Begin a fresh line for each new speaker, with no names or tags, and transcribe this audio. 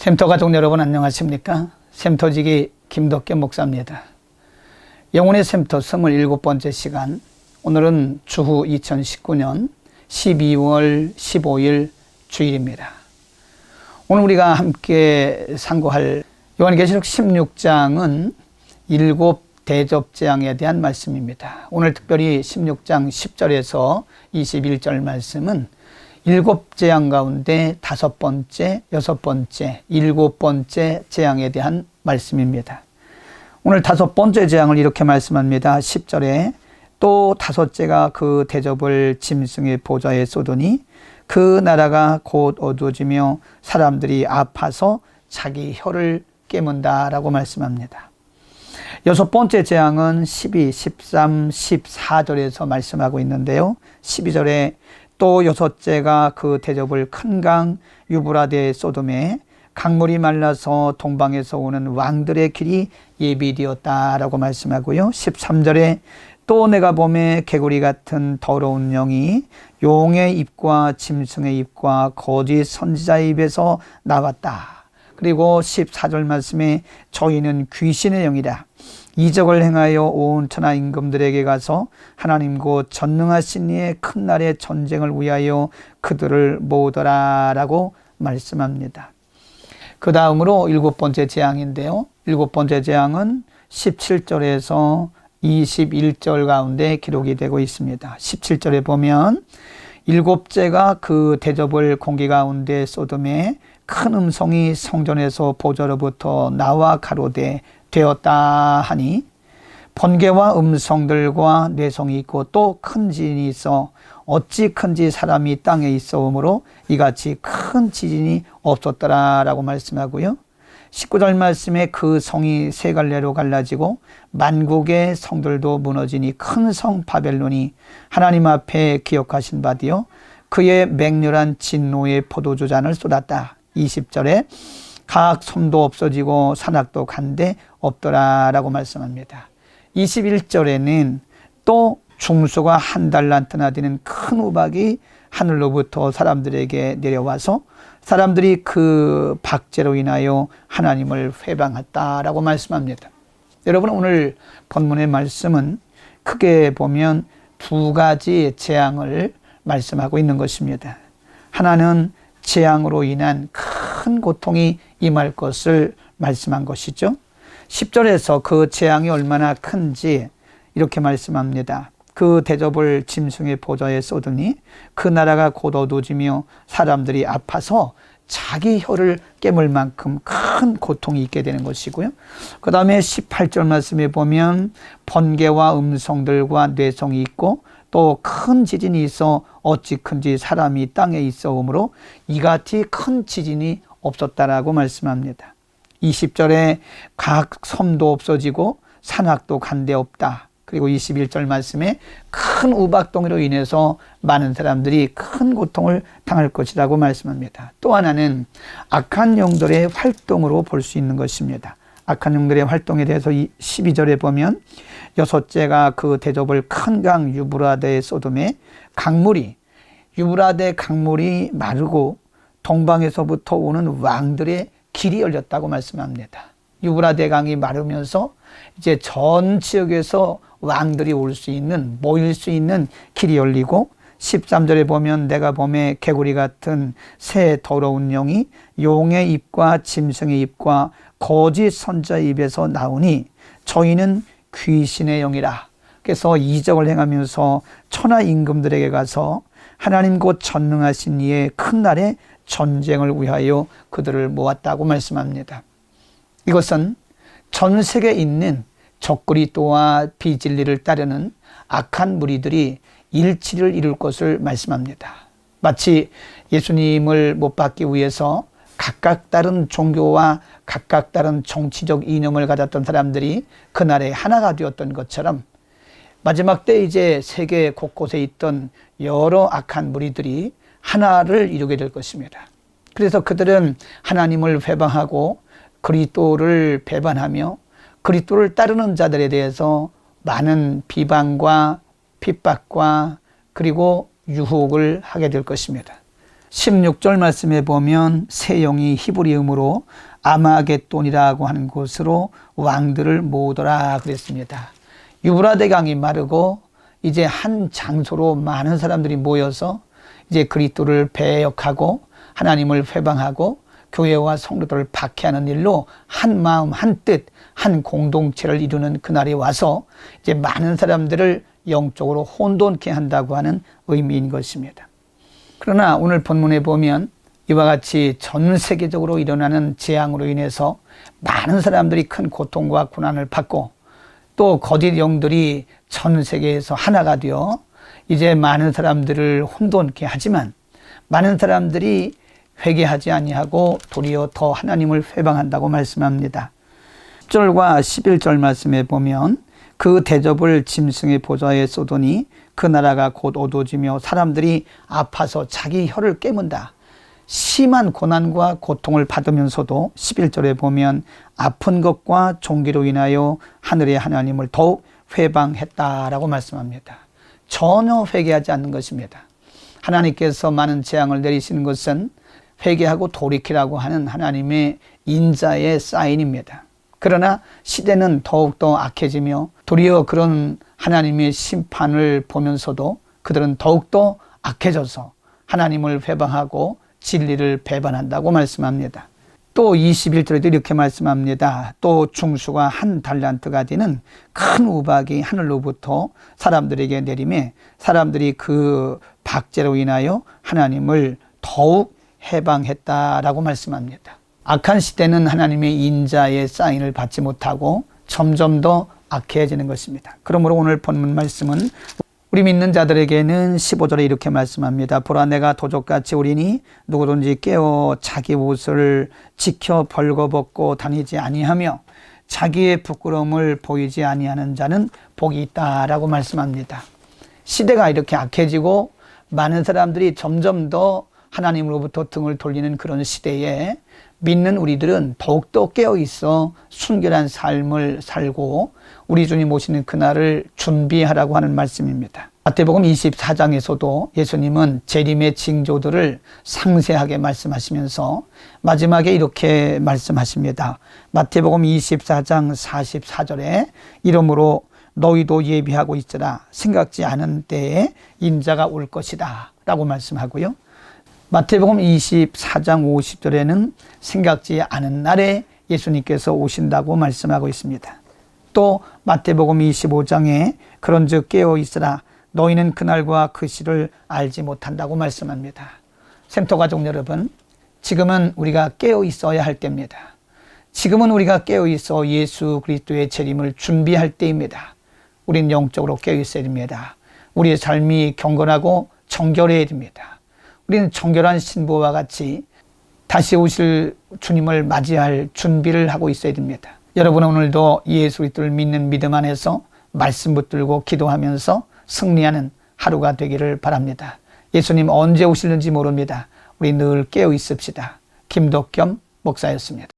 샘터 가족 여러분 안녕하십니까? 샘터지기 김덕겸 목사입니다. 영혼의 샘터 27번째 시간, 오늘은 주후 2019년 12월 15일 주일입니다. 오늘 우리가 함께 상고할 요한계시록 16장은 7 대접재앙에 대한 말씀입니다. 오늘 특별히 16장 10절에서 21절 말씀은 7재앙 가운데 5번째, 6번째, 7번째 재앙에 대한 말씀입니다. 오늘 5번째 재앙을 이렇게 말씀합니다. 10절에 또 5째가 그 대접을 짐승의 보좌에 쏟으니 그 나라가 곧 어두워지며 사람들이 아파서 자기 혀를 깨문다라고 말씀합니다. 6번째 재앙은 12, 13, 14절에서 말씀하고 있는데요. 12절에 또 6째가 그 대접을 큰 강 유브라데 소돔에 강물이 말라서 동방에서 오는 왕들의 길이 예비되었다라고 말씀하고요. 13절에 또 내가 봄에 개구리 같은 더러운 영이 용의 입과 짐승의 입과 거짓 선지자의 입에서 나왔다. 그리고 14절 말씀에 저희는 귀신의 영이다. 이적을 행하여 온 천하 임금들에게 가서 하나님 곧 전능하신 이의 큰 날의 전쟁을 위하여 그들을 모으더라 라고 말씀합니다. 그 다음으로 7번째 재앙인데요. 7번째 재앙은 17절에서 21절 가운데 기록이 되고 있습니다. 17절에 보면 7째가 그 대접을 공기 가운데 쏟음에 큰 음성이 성전에서 보좌로부터 나와 가로되 되었다 하니 번개와 음성들과 뇌성이 있고 또 큰 지진이 있어 어찌 큰지 사람이 땅에 있어오므로 이같이 큰 지진이 없었더라 라고 말씀하고요. 19절 말씀에 그 성이 세 갈래로 갈라지고 만국의 성들도 무너지니 큰 성 바벨론이 하나님 앞에 기억하신 바디요 그의 맹렬한 진노의 포도주 잔을 쏟았다. 20절에 각 섬도 없어지고 산악도 간데 없더라 라고 말씀합니다. 21절에는 또 중수가 한 달란트나 되는 큰 우박이 하늘로부터 사람들에게 내려와서 사람들이 그 박제로 인하여 하나님을 회방했다라고 말씀합니다. 여러분, 오늘 본문의 말씀은 크게 보면 2가지 재앙을 말씀하고 있는 것입니다. 하나는 재앙으로 인한 큰 고통이 임할 것을 말씀한 것이죠. 10절에서 그 재앙이 얼마나 큰지 이렇게 말씀합니다. 그 대접을 짐승의 보좌에 쏟으니 그 나라가 곧 어두워지며 사람들이 아파서 자기 혀를 깨물 만큼 큰 고통이 있게 되는 것이고요. 그 다음에 18절 말씀에 보면 번개와 음성들과 뇌성이 있고 또 큰 지진이 있어 어찌 큰지 사람이 땅에 있어오므로 이같이 큰 지진이 없었다라고 말씀합니다. 20절에 각 섬도 없어지고 산악도 간데 없다. 그리고 21절 말씀에 큰 우박덩이로 인해서 많은 사람들이 큰 고통을 당할 것이라고 말씀합니다. 또 하나는 악한 영들의 활동으로 볼 수 있는 것입니다. 악한 영들의 활동에 대해서 12절에 보면 6째가 그 대접을 큰 강 유브라데 소돔에 유브라데 강물이 마르고 동방에서부터 오는 왕들의 길이 열렸다고 말씀합니다. 유브라데 강이 마르면서 이제 전 지역에서 왕들이 모일 수 있는 길이 열리고 13절에 보면 내가 봄에 개구리 같은 새 더러운 영이 용의 입과 짐승의 입과 거짓 선지자의 입에서 나오니 저희는 귀신의 영이라. 그래서 이적을 행하면서 천하 임금들에게 가서 하나님 곧 전능하신 이의 큰 날에 전쟁을 위하여 그들을 모았다고 말씀합니다. 이것은 전 세계에 있는 적그리스도와 비진리를 따르는 악한 무리들이 일치를 이룰 것을 말씀합니다. 마치 예수님을 못 받기 위해서 각각 다른 종교와 각각 다른 정치적 이념을 가졌던 사람들이 그날에 하나가 되었던 것처럼 마지막 때 이제 세계 곳곳에 있던 여러 악한 무리들이 하나를 이루게 될 것입니다. 그래서 그들은 하나님을 회방하고 그리스도를 배반하며 그리스도를 따르는 자들에 대해서 많은 비방과 핍박과 그리고 유혹을 하게 될 것입니다. 16절 말씀에 보면 새 영이 히브리음으로 아마겟돈이라고 하는 곳으로 왕들을 모으더라 그랬습니다. 유브라데 강이 마르고 이제 한 장소로 많은 사람들이 모여서 이제 그리스도를 배역하고 하나님을 회방하고 교회와 성도들을 박해하는 일로 한 마음 한 뜻 한 공동체를 이루는 그날이 와서 이제 많은 사람들을 영적으로 혼돈케 한다고 하는 의미인 것입니다. 그러나 오늘 본문에 보면 이와 같이 전 세계적으로 일어나는 재앙으로 인해서 많은 사람들이 큰 고통과 고난을 받고 또 거짓 영들이 전 세계에서 하나가 되어 이제 많은 사람들을 혼돈케 하지만 많은 사람들이 회개하지 아니하고 도리어 더 하나님을 회방한다고 말씀합니다. 10절과 11절 말씀에 보면 그 대접을 짐승의 보좌에 쏟으니 그 나라가 곧 어두워지며 사람들이 아파서 자기 혀를 깨문다. 심한 고난과 고통을 받으면서도 11절에 보면 아픈 것과 종기로 인하여 하늘의 하나님을 더욱 회방했다라고 말씀합니다. 전혀 회개하지 않는 것입니다. 하나님께서 많은 재앙을 내리시는 것은 회개하고 돌이키라고 하는 하나님의 인자의 사인입니다. 그러나 시대는 더욱더 악해지며 도리어 그런 하나님의 심판을 보면서도 그들은 더욱더 악해져서 하나님을 회방하고 진리를 배반한다고 말씀합니다. 또 21절에도 이렇게 말씀합니다. 또 중수가 한 달란트가 되는 큰 우박이 하늘로부터 사람들에게 내리매 사람들이 그 박제로 인하여 하나님을 더욱 해방했다라고 말씀합니다. 악한 시대는 하나님의 인자의 사인을 받지 못하고 점점 더 악해지는 것입니다. 그러므로 오늘 본문 말씀은 우리 믿는 자들에게는 15절에 이렇게 말씀합니다. 보라 내가 도적같이 오리니 누구든지 깨어 자기 옷을 지켜 벌거벗고 다니지 아니하며 자기의 부끄러움을 보이지 아니하는 자는 복이 있다라고 말씀합니다. 시대가 이렇게 악해지고 많은 사람들이 점점 더 하나님으로부터 등을 돌리는 그런 시대에 믿는 우리들은 더욱더 깨어있어 순결한 삶을 살고 우리 주님 오시는 그날을 준비하라고 하는 말씀입니다. 마태복음 24장에서도 예수님은 재림의 징조들을 상세하게 말씀하시면서 마지막에 이렇게 말씀하십니다. 마태복음 24장 44절에 이러므로 너희도 예비하고 있으라 생각지 않은 때에 인자가 올 것이다 라고 말씀하고요. 마태복음 24장 50절에는 생각지 않은 날에 예수님께서 오신다고 말씀하고 있습니다. 또 마태복음 25장에 그런즉 깨어 있으라 너희는 그날과 그 시를 알지 못한다고 말씀합니다. 샘터가족 여러분, 지금은 우리가 깨어 있어야 할 때입니다. 지금은 우리가 깨어 있어 예수 그리스도의 재림을 준비할 때입니다. 우리는 영적으로 깨어 있어야 됩니다. 우리의 삶이 경건하고 정결해야 됩니다. 우리는 정결한 신부와 같이 다시 오실 주님을 맞이할 준비를 하고 있어야 됩니다. 여러분은 오늘도 예수 그리스도를 믿는 믿음 안에서 말씀 붙들고 기도하면서 승리하는 하루가 되기를 바랍니다. 예수님 언제 오실는지 모릅니다. 우리 늘 깨어 있읍시다. 김덕겸 목사였습니다.